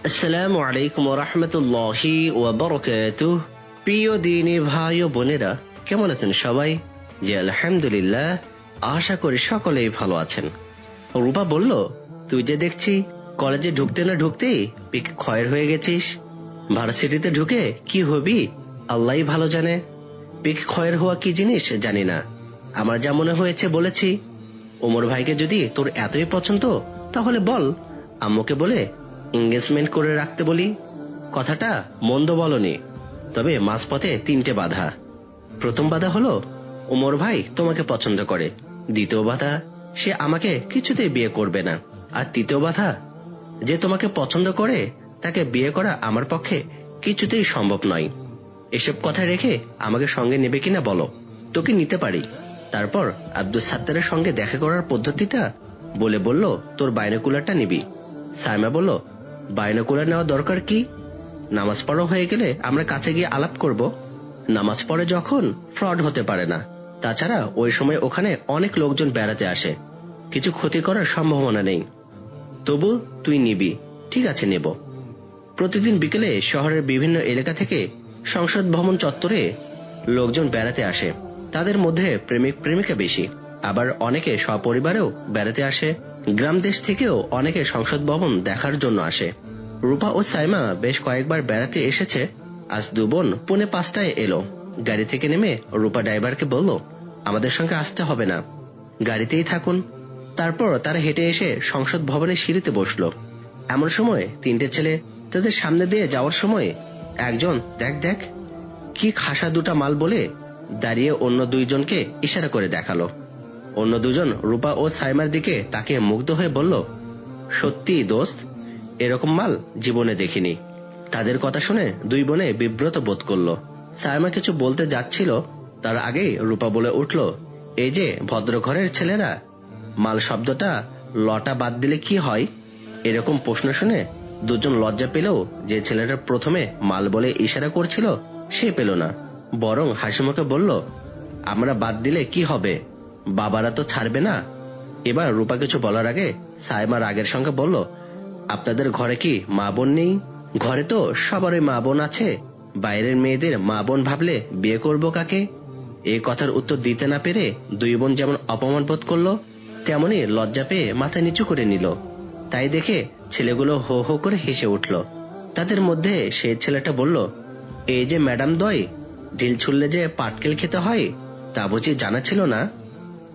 আসসালামু আলাইকুম ওয়া রাহমাতুল্লাহি ওয়া বারাকাতুহু। প্রিয় দিনী ভাই ও বোনেরা, কেমন আছেন সবাই? জি আলহামদুলিল্লাহ, আশা করি সকলেই ভালো আছেন। রূপা বলল, তুই যে দেখছি কলেজে ঢুকতে না ঢুকতেই পিক ক্ষয়ের হয়ে গেছিস। ভার্সিটিতে ঢুকে কি হবি আল্লাহই ভালো জানে। পিক ক্ষয়ের হওয়া কি জিনিস জানি না, আমার যা মনে হয়েছে বলেছি। ওমর ভাইকে যদি তোর এতই পছন্দ তাহলে বল, আম্মুকে বলে এঙ্গেজমেন্ট করে রাখতে বলি। কথাটা মন্দ বলনি, তবে মাঝপথে 3টে বাধা। প্রথম বাধা হলো ওমর ভাই তোমাকে পছন্দ করে, দ্বিতীয় বাধা সে আমাকে কিছুতেই বিয়ে করবে না, আর তৃতীয় বাধা যে তোমাকে পছন্দ করে তাকে বিয়ে করা আমার পক্ষে কিছুতেই সম্ভব নয়। এসব কথা রেখে আমাকে সঙ্গে নেবে কিনা বলো, তোকে নিতে পারি। তারপর আব্দুল সাত্তারের সঙ্গে দেখা করার পদ্ধতিটা বলে বলল, তোর বাইনোকুলারটা নিবি। সাইমা বলল, বাইনোকুলার নেওয়া দরকার কি? নামাজ পড়া হয়ে গেলে আমরা কাছে গিয়ে আলাপ করব। নামাজ পড়ে যখন ফ্রড হতে পারে না, তাছাড়া ওই সময় ওখানে অনেক লোকজন বেড়াতে আসে, কিছু ক্ষতি করার সম্ভাবনা নেই। তবু তুই নিবি? ঠিক আছে, নেব। প্রতিদিন বিকেলে শহরের বিভিন্ন এলাকা থেকে সংসদ ভবন চত্বরে লোকজন বেড়াতে আসে, তাদের মধ্যে প্রেমিক প্রেমিকা বেশি, আবার অনেকে সপরিবারেও বেড়াতে আসে। গ্রাম দেশ থেকেও অনেকে সংসদ ভবন দেখার জন্য আসে। রূপা ও সাইমা বেশ কয়েকবার বেড়াতে এসেছে। আজ 2 বোন 4:45 এলো। গাড়ি থেকে নেমে রূপা ড্রাইভারকে বলল, আমাদের সঙ্গে আসতে হবে না, গাড়িতেই থাকুন। তারপর তারা হেঁটে এসে সংসদ ভবনের সিঁড়িতে বসলো। এমন সময় 3টে ছেলে তাদের সামনে দিয়ে যাওয়ার সময় একজন দেখ দেখ কি খাসা 2টা মাল বলে দাঁড়িয়ে অন্য 2 জনকে ইশারা করে দেখালো। অন্য 2 জন রূপা ও সাইমার দিকে তাকে মুগ্ধ হয়ে বলল, সত্যি দোস্ত, এরকম মাল জীবনে দেখিনি। তাদের কথা শুনে 2 বোনে বিব্রত বোধ করলো। সাইমা কিছু বলতে যাচ্ছিল, তার আগেই রূপা বলে উঠল, এই যে ভদ্র ঘরের ছেলেরা, মাল শব্দটা লটা বাদ দিলে কি হয়? এরকম প্রশ্ন শুনে 2 জন লজ্জা পেলেও যে ছেলেটা প্রথমে মাল বলে ইশারা করছিল সে পেল না, বরং হাসিমুখে বলল, আমরা বাদ দিলে কি হবে, বাবারা তো ছাড়বে না। এবার রূপা কিছু বলার আগে সাইমা রাগের সঙ্গে বলল, আপনাদের ঘরে কি মা বোন নেই? ঘরে তো সবারই মা বোন আছে, বাইরের মেয়েদের মা বোন ভাবলে বিয়ে করব কাকে? এই কথার উত্তর দিতে না পেরে 2 বোন যেমন অপমান বোধ করলো, তেমনি লজ্জা পেয়ে মাথা নিচু করে নিল। তাই দেখে ছেলেগুলো হো হো করে হেসে উঠল। তাদের মধ্যে সেই ছেলেটা বলল, এই যে ম্যাডাম দ্বয়, ঢিল ছুড়লে যে পাটকেল খেতে হয় তা বুঝি জানা ছিল না?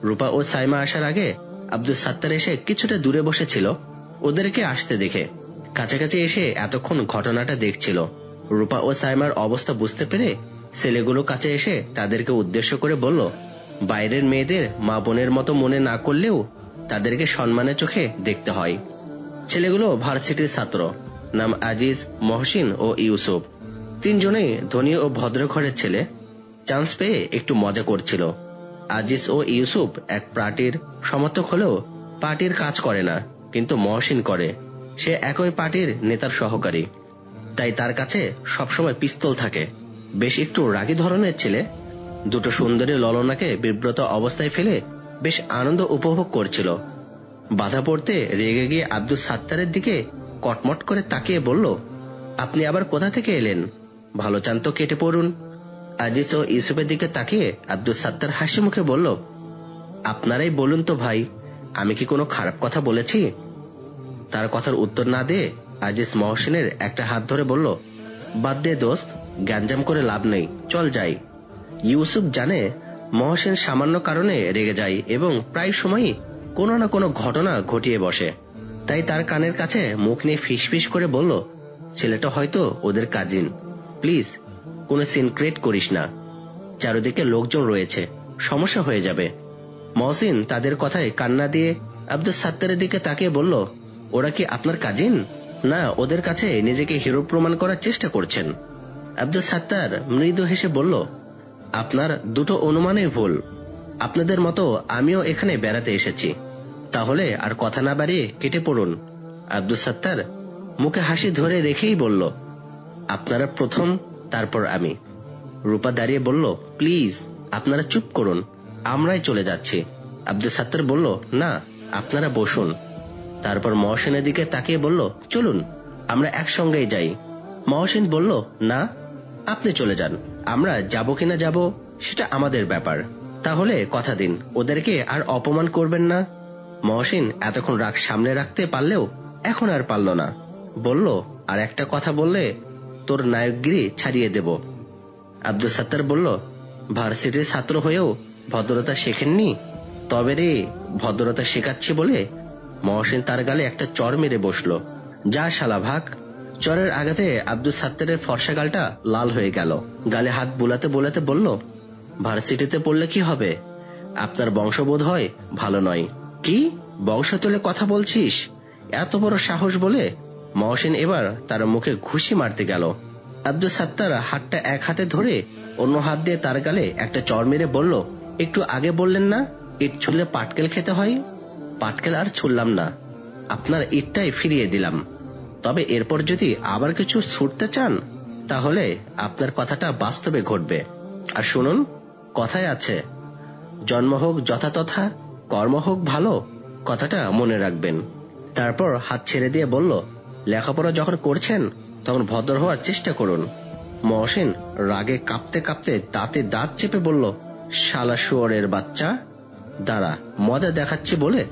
রূপা ও সাইমা আসার আগে আব্দুল সাত্তার এসে কিছুটা দূরে বসেছিল। ওদেরকে আসতে দেখে কাছাকাছি এসে এতক্ষণ ঘটনাটা দেখছিল। রূপা ও সাইমার অবস্থা বুঝতে পেরে ছেলেগুলো কাছে এসে তাদেরকে উদ্দেশ্য করে বলল, বাইরের মেয়েদের মা বোনের মতো মনে না করলেও তাদেরকে সম্মানের চোখে দেখতে হয়। ছেলেগুলো ভার্সিটির ছাত্র, নাম আজিজ, মহসিন ও ইউসুফ। 3 জনেই ধনী ও ভদ্র ঘরের ছেলে। চান্স পেয়ে একটু মজা করছিল। আজিজ ও ইউসুফ এক পার্টির সমর্থক হলেও পার্টির কাজ করে না, কিন্তু মহসিন করে। সে একই পার্টির নেতার সহকারী, তাই তার কাছে সবসময় পিস্তল থাকে। বেশ একটু রাগী ধরনের ছেলে। 2টো সুন্দরী ললনাকে বিব্রত অবস্থায় ফেলে বেশ আনন্দ উপভোগ করছিল। বাধা পড়তে রেগে গিয়ে আব্দুল সাত্তারের দিকে কটমট করে তাকিয়ে বলল, আপনি আবার কোথা থেকে এলেন? ভালো চান তো কেটে পড়ুন। আজিজ ও ইউসুফের দিকে তাকিয়ে আব্দুল সাত্তার হাসি মুখে বলল, আপনারাই বলুন তো ভাই, আমি কি কোনো খারাপ কথা বলেছি? তার কথার উত্তর না দিয়ে আজিজ মহসিনের একটা হাত ধরে বলল, বাদ দে দোস্ত, গ্যাঞ্জাম করে লাভ নেই, চল যাই। ইউসুফ জানে মহসিন সামান্য কারণে রেগে যায় এবং প্রায় সময়ই কোনো না কোনো ঘটনা ঘটিয়ে বসে, তাই তার কানের কাছে মুখ নিয়ে ফিসফিস করে বলল, ছেলেটা হয়তো ওদের কাজিন, প্লিজ কোনো সিন ক্রিয়েট করিস না, চারিদিকে লোকজন রয়েছে, সমস্যা হয়ে যাবে। মহসিন তাদের কথায় কান্না দিয়ে আব্দুল সাত্তারের দিকে তাকিয়ে বলল, ওরা কি আপনার কাজিন? না, ওদের কাছে নিজেকে হিরো প্রমাণ করার চেষ্টা করছেন। আব্দুল সাত্তার মৃদু হেসে বলল, আপনার 2টো অনুমানই ভুল। আপনাদের মতো আমিও এখানে বেড়াতে এসেছি, তাহলে আর কথা না বাড়িয়ে কেটে পড়ুন। আব্দুল সাত্তার মুখে হাসি ধরে রেখেই বলল, আপনারা প্রথম, তারপর আমি। রূপা দাঁড়িয়ে বলল, প্লিজ আপনারা চুপ করুন, আমরাই চলে যাচ্ছি। আব্দুল সাত্তার বলল, না, আপনারা বসুন। তারপর মহসিনের দিকে তাকিয়ে বলল, চলুন। আমরা একসঙ্গেই যাই। মহসিন বলল, না, আপনি চলে যান, আমরা যাব কিনা যাব সেটা আমাদের ব্যাপার। তাহলে কথা দিন ওদেরকে আর অপমান করবেন না। মহসিন এতক্ষণ রাগ সামনে রাখতে পারলেও এখন আর পারল না। বলল, আর একটা কথা বললে তোর নায়কগিরি ছাড়িয়ে দেব। আব্দুল সাত্তার বলল, ভার্সিটির ছাত্র হয়েও ভদ্রতা শেখেননি? তবে রে, ভদ্রতা শেখাচ্ছি বলে মহসিন তার গালে একটা চড় মেরে বসল। যা শালা ভাগ। চরের আঘাতে আব্দুল সাত্তারের ফর্সা গালটা লাল হয়ে গেল। গালে হাত বুলাতে বুলাতে বলল, ভার্সিটিতে পড়লে কি হবে? আপনার বংশবোধ হয় ভালো নয়। কি বংশ তুলে কথা বলছিস? এত বড় সাহস বলে মহসিন এবার তার মুখে ঘুষি মারতে গেল। আব্দুল সাত্তার হাতটা এক হাতে ধরে অন্য হাত দিয়ে তার গালে একটা চড় মেরে বলল, একটু আগে বললেন না ইট ছুড়লে পাটকেল খেতে হয়? পাটকেল আর ছুড়লাম না, আপনার ইটটাই ফিরিয়ে দিলাম। তবে এরপর যদি আবার কিছু ছুটতে চান তাহলে আপনার কথাটা বাস্তবে ঘটবে। আর শুনুন, কথায় আছে, জন্ম হোক যথাতথা, কর্ম হোক ভালো, কথাটা মনে রাখবেন। তারপর হাত ছেড়ে দিয়ে বলল, লেখাপড়া যখন করছেন তখন ভদ্র হওয়ার চেষ্টা করুন। মহসিন রাগে কাঁপতে কাঁপতে দাঁতে দাঁত চেপে বলল, শালা শুয়োরের বাচ্চা, দাঁড়া মজা দেখাচ্ছি বলে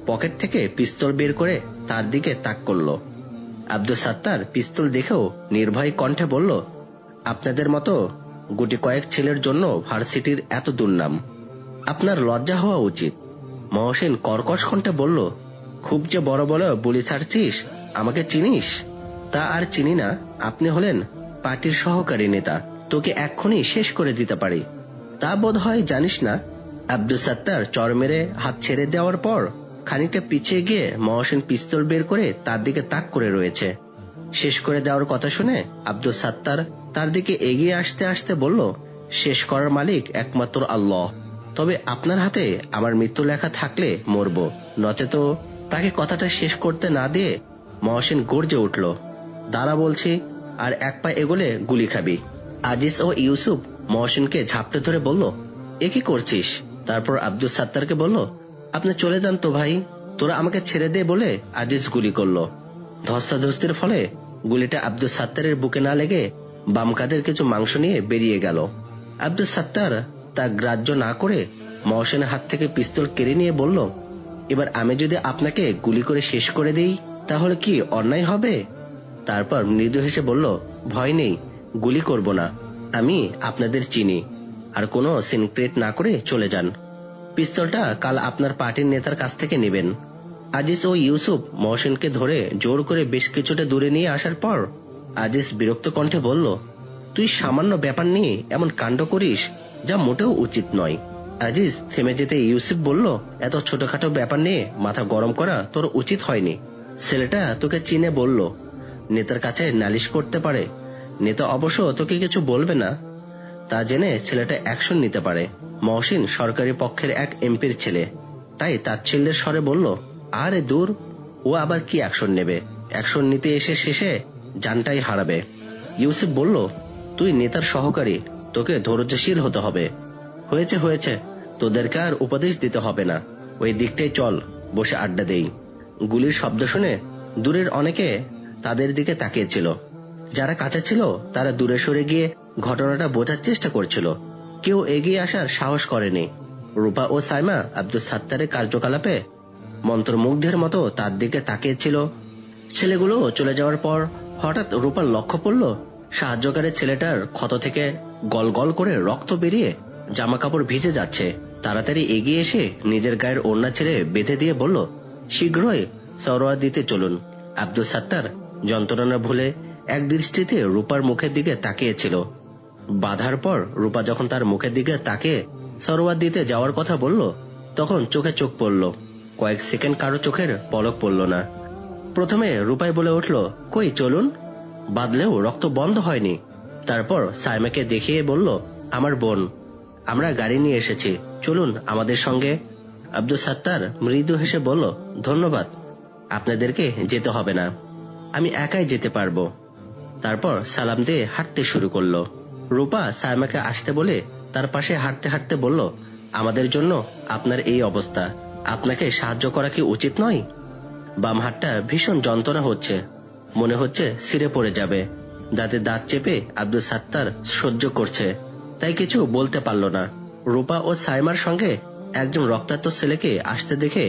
পকেট থেকে পিস্তল বের করে তার দিকে তাক করল। আব্দুল সাত্তার পিস্তল দেখেও নির্ভয় কণ্ঠে বলল, আপনাদের মতো গুটি কয়েক ছেলের জন্য ভার্সিটির এত দুর্নাম, আপনার লজ্জা হওয়া উচিত। মহসিন কর্কশ কণ্ঠে বলল, খুব যে বড় বড় বুলি ছাড়ছিস, আমাকে চিনিস? তা আর চিনি না, আপনি হলেন পার্টির সহকারী নেতা, তোকে এক্ষুনি শেষ করে দিতে পারি, তা বোধ হয় জানিস না। আব্দুল সাত্তার চড় মেরে হাত ছেড়ে দেওয়ার পর খানিকটা পিছিয়ে গিয়ে মহসিন পিস্তল বের করে তার দিকে তাক করে রয়েছে। শেষ করে দেওয়ার কথা শুনে আব্দুল সাত্তার তার দিকে এগিয়ে আসতে আসতে বলল, শেষ করার মালিক একমাত্র আল্লাহ, তবে আপনার হাতে আমার মৃত্যু লেখা থাকলে মরব, নচেত। তাকে কথাটা শেষ করতে না দিয়ে মহসিন গর্জে উঠল, দাঁড়া বলছি, আর এক পা এগোলে গুলি খাবি। আজিজ ও ইউসুফ মহসিনকে ঝাপটে ধরে বলল, এ কি করছিস? তারপর আব্দুল সাত্তারকে বলল, আপনি চলে যান তো ভাই, তোরা আমাকে ছেড়ে দে বলে আজিজ গুলি করলো। ধস্তাধস্তির ফলে গুলিটা আব্দুল সাত্তারের বুকে না লেগে বাম কাঁধের কিছু মাংস নিয়ে বেরিয়ে গেল। আব্দুল সাত্তার তা গ্রাহ্য না করে মহসিনের হাত থেকে পিস্তল কেড়ে নিয়ে বলল, এবার আমি যদি আপনাকে গুলি করে শেষ করে দেই তাহলে কি অন্যায় হবে? তারপর মৃদু হেসে বলল, ভয় নেই, গুলি করব না, আমি আপনাদের চিনি, আর কোনো সিনক্রেট না করে চলে যান। পিস্তলটা কাল আপনার পার্টির নেতার কাছ থেকে নেবেন। আজিজ ও ইউসুফ মহসিনকে ধরে জোর করে বেশ কিছুটা দূরে নিয়ে আসার পর আজিজ বিরক্ত কণ্ঠে বলল, তুই সামান্য ব্যাপার নিয়ে এমন কাণ্ড করিস যা মোটেও উচিত নয়। আজিজ থেমে যেতে ইউসুফ বলল, এত ছোটখাটো ব্যাপার নিয়ে মাথা গরম করা তোর উচিত হয়নি। ছেলেটা তোকে চিনে বলল নেতার কাছে নালিশ করতে পারে, নেতা অবশ্য তোকে কিছু বলবে না, তা জেনে ছেলেটা অ্যাকশন নিতে পারে। মহসিন সরকারি পক্ষের এক এমপির ছেলে, তাই তাচ্ছিল্যের স্বরে বলল, আরে দূর, ও আবার কি অ্যাকশন নেবে? অ্যাকশন নিতে এসে শেষে জানটাই হারাবে। ইউসুফ বলল, তুই নেতার সহকারী, তোকে ধৈর্যশীল হতে হবে। হয়েছে হয়েছে, তোদেরকে আর উপদেশ দিতে হবে না, ওই দিকটাই চল, বসে আড্ডা দেই। গুলির শব্দ শুনে দূরের অনেকে তাদের দিকে তাকিয়েছিল। যারা কাছে ছিল তারা দূরে সরে গিয়ে ঘটনাটা বোঝার চেষ্টা করছিল, কেউ এগিয়ে আসার সাহস করেনি। রূপা ও সাইমা আব্দুল সাত্তারের কার্যকলাপে মন্ত্রমুগ্ধের মতো তার দিকে তাকিয়েছিল। ছেলেগুলো চলে যাওয়ার পর হঠাৎ রূপার লক্ষ্য পড়ল সাহায্যকারী ছেলেটার ক্ষত থেকে গল গল করে রক্ত বেরিয়ে জামা কাপড় ভিজে যাচ্ছে। তাড়াতাড়ি এগিয়ে এসে নিজের গায়ের ওড়না ছেড়ে বেঁধে দিয়ে বলল, শীঘ্রই সরোয়া দিতে চলুন। আব্দুল সাত্তার যন্ত্রণা ভুলে এক দৃষ্টিতে রূপার মুখের দিকে তাকিয়েছিল। বাধার পর রূপা যখন তার মুখের দিকে তাকিয়ে সরোয়া দিতে যাওয়ার কথা বলল, তখন চোখে চোখ পড়ল। কয়েক সেকেন্ড কারো চোখের পলক পড়ল না। প্রথমে রূপাই বলে উঠল, কই চলুন, বাদলেও রক্ত বন্ধ হয়নি। তারপর সাইমাকে দেখিয়ে বলল, আমার বোন, আমরা গাড়ি নিয়ে এসেছি, চলুন আমাদের সঙ্গে। আব্দুল সাত্তার মৃদু হেসে বলল, ধন্যবাদ, আপনাদেরকে যেতে হবে না, আমি একাই যেতে পারবো। তারপর সালাম দিয়ে হাঁটতে শুরু করলো। রূপা সাইমাকে আসতে বলে তার পাশে হাঁটতে হাঁটতে বলল, আমাদের জন্য আপনার এই অবস্থা, আপনাকে সাহায্য করা কি উচিত নয়? বাম হাতটা ভীষণ যন্ত্রণা হচ্ছে, মনে হচ্ছে ছিঁড়ে পড়ে যাবে। দাঁতে দাঁত চেপে আব্দুল সাত্তার সহ্য করছে, তাই কিছু বলতে পারল না। রূপা ও সাইমার সঙ্গে একজন রক্তাক্ত ছেলেকে আসতে দেখে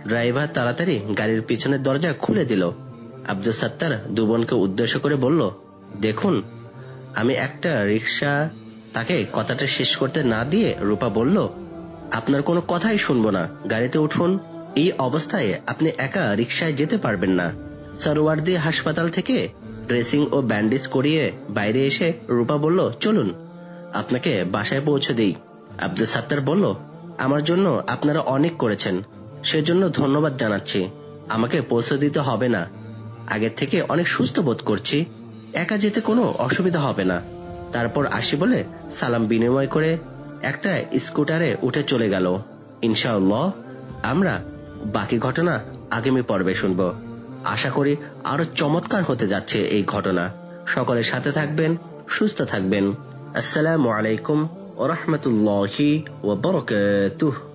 ড্রাইভার তাড়াতাড়ি গাড়ির পিছনের দরজা খুলে দিল। আব্দুল সাত্তার দুবোনকে উদ্দেশ্য করে বলল, দেখুন আমি একটা রিক্সা। তাকে কথাটা শেষ করতে না দিয়ে রূপা বলল, আপনার কোনো কথাই শুনবো না, গাড়িতে উঠুন। এই অবস্থায় আপনি একা রিক্সায় যেতে পারবেন না। সরওয়ার্দী হাসপাতাল থেকে ড্রেসিং ও ব্যান্ডেজ করিয়ে বাইরে এসে রূপা বলল, চলুন আপনাকে বাসায় পৌঁছে দিই। আব্দুল সাত্তার বলল, আমার জন্য আপনারা অনেক করেছেন, সেজন্য ধন্যবাদ জানাচ্ছি। আমাকে পৌঁছে দিতে হবে না, আগের থেকে অনেক সুস্থ বোধ করছি, একা যেতে কোনো অসুবিধা হবে না। তারপর আসি বলে সালাম বিনিময় করে একটা স্কুটারে উঠে চলে গেল। ইনশাআল্লাহ আমরা বাকি ঘটনা আগামী পর্বে শুনব। আশা করি আরো চমৎকার হতে যাচ্ছে এই ঘটনা। সকলের সাথে থাকবেন, সুস্থ থাকবেন। আসসালামু আলাইকুম ওয়া রাহমাতুল্লাহি ওয়া বারাকাতুহু।